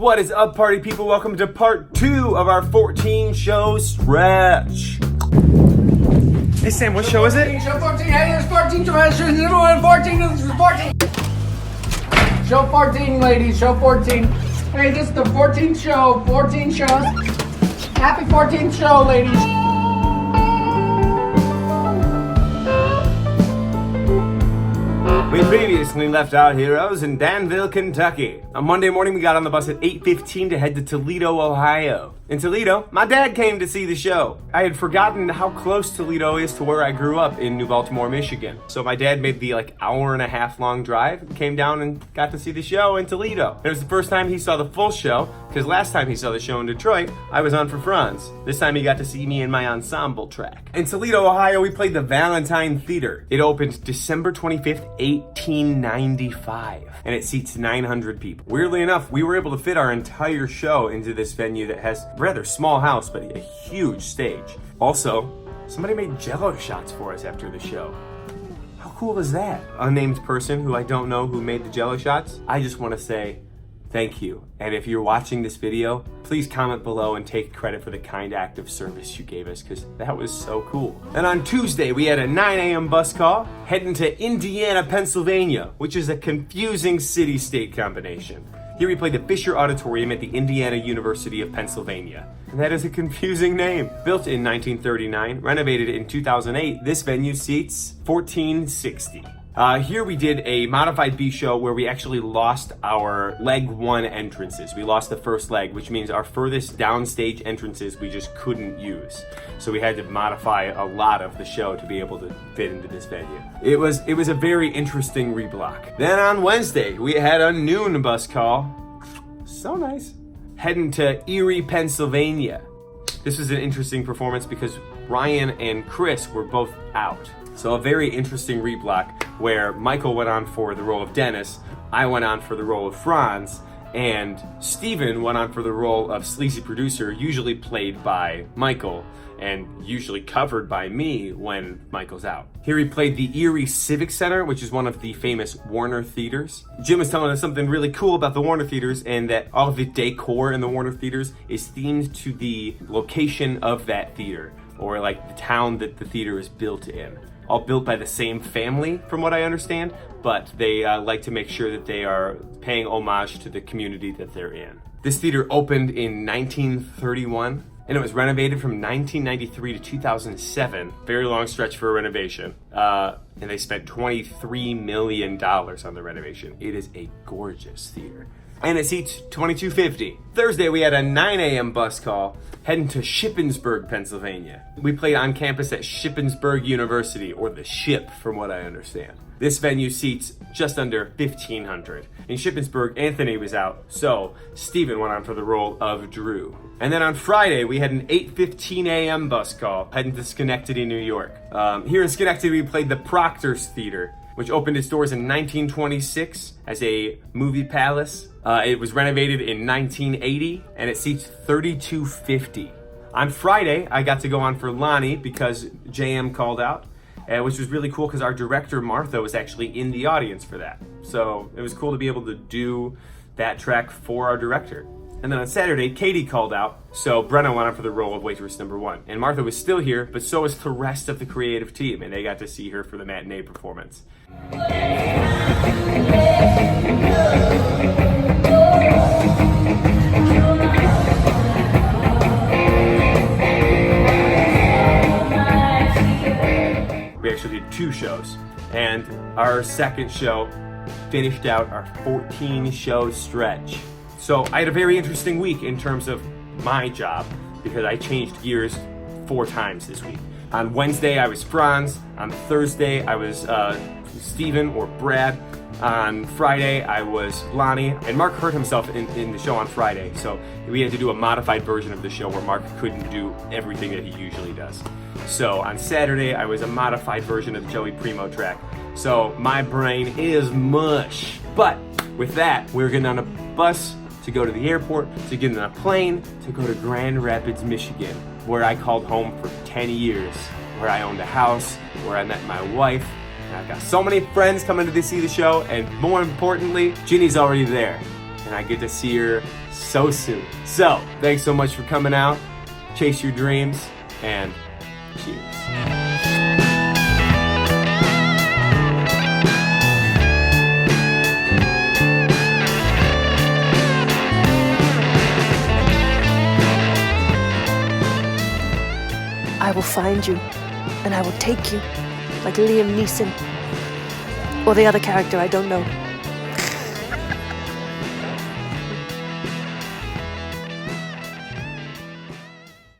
What is up, party people? Welcome to part 2 of our 14 show stretch. Hey Sam, what show is it? Show 14, hey, there's 14 treasures, little one, 14, this is 14. Show 14, ladies, show 14. Hey, this is the 14th show, 14 shows. Happy 14th show, ladies. We previously left our heroes in Danville, Kentucky. On Monday morning, we got on the bus at 8:15 to head to Toledo, Ohio. In Toledo, my dad came to see the show. I had forgotten how close Toledo is to where I grew up in New Baltimore, Michigan. So my dad made the hour and a half long drive, came down and got to see the show in Toledo. It was the first time he saw the full show, because last time he saw the show in Detroit, I was on for Franz. This time he got to see me in my ensemble track. In Toledo, Ohio, we played the Valentine Theater. It opened December 25th, 1895, and it seats 900 people. Weirdly enough, we were able to fit our entire show into this venue that has a rather small house, but a huge stage. Also, somebody made Jell-O shots for us after the show. How cool is that? Unnamed person who I don't know who made the Jell-O shots. I just want to say thank you. And if you're watching this video, please comment below and take credit for the kind act of service you gave us, because that was so cool. And on Tuesday, we had a 9 a.m. bus call heading to Indiana, Pennsylvania, which is a confusing city-state combination. Here we played the Fisher Auditorium at the Indiana University of Pennsylvania. And that is a confusing name. Built in 1939, renovated in 2008, this venue seats 1460. Here we did a modified B show where we actually lost our leg 1 entrances. We lost the first leg, which means our furthest downstage entrances we just couldn't use. So we had to modify a lot of the show to be able to fit into this venue. It was a very interesting reblock. Then on Wednesday, we had a noon bus call. So nice. Heading to Erie, Pennsylvania. This was an interesting performance because Ryan and Chris were both out. So a very interesting reblock where Michael went on for the role of Dennis, I went on for the role of Franz, and Steven went on for the role of sleazy producer, usually played by Michael, and usually covered by me when Michael's out. Here he played the Erie Civic Center, which is one of the famous Warner Theaters. Jim was telling us something really cool about the Warner Theaters, and that all of the decor in the Warner Theaters is themed to the location of that theater, or like the town that the theater is built in. All built by the same family, from what I understand, but they like to make sure that they are paying homage to the community that they're in. This theater opened in 1931, and it was renovated from 1993 to 2007. Very long stretch for a renovation. And they spent $23 million on the renovation. It is a gorgeous theater. And it seats 2250. Thursday, we had a 9 a.m. bus call heading to Shippensburg, Pennsylvania. We played on campus at Shippensburg University, or the Ship, from what I understand. This venue seats just under 1,500. In Shippensburg, Anthony was out, so Steven went on for the role of Drew. And then on Friday, we had an 8:15 a.m. bus call heading to Schenectady, New York. Here in Schenectady, we played the Proctor's Theater, which opened its doors in 1926 as a movie palace. It was renovated in 1980, and it seats 3,250. On Friday, I got to go on for Lonnie because JM called out, which was really cool because our director, Martha, was actually in the audience for that. So it was cool to be able to do that track for our director. And then on Saturday, Katie called out, so Brenna went on for the role of waitress number 1. And Martha was still here, but so was the rest of the creative team, and they got to see her for the matinee performance. We actually did 2 shows, and our second show finished out our 14-show stretch. So I had a very interesting week in terms of my job, because I changed gears 4 times this week. On Wednesday, I was Franz. On Thursday, I was Steven or Brad. On Friday, I was Lonnie. And Mark hurt himself in the show on Friday, so we had to do a modified version of the show where Mark couldn't do everything that he usually does. So on Saturday, I was a modified version of the Joey Primo track. So my brain is mush. But with that, we're getting on a bus to go to the airport, to get on a plane, to go to Grand Rapids, Michigan, where I called home for 10 years, where I owned a house, where I met my wife, and I've got so many friends coming to see the show, and more importantly, Ginny's already there. And and I get to see her so soon. So, thanks so much for coming out. Chase your dreams, and cheers. I will find you, and I will take you, like Liam Neeson. Or the other character, I don't know.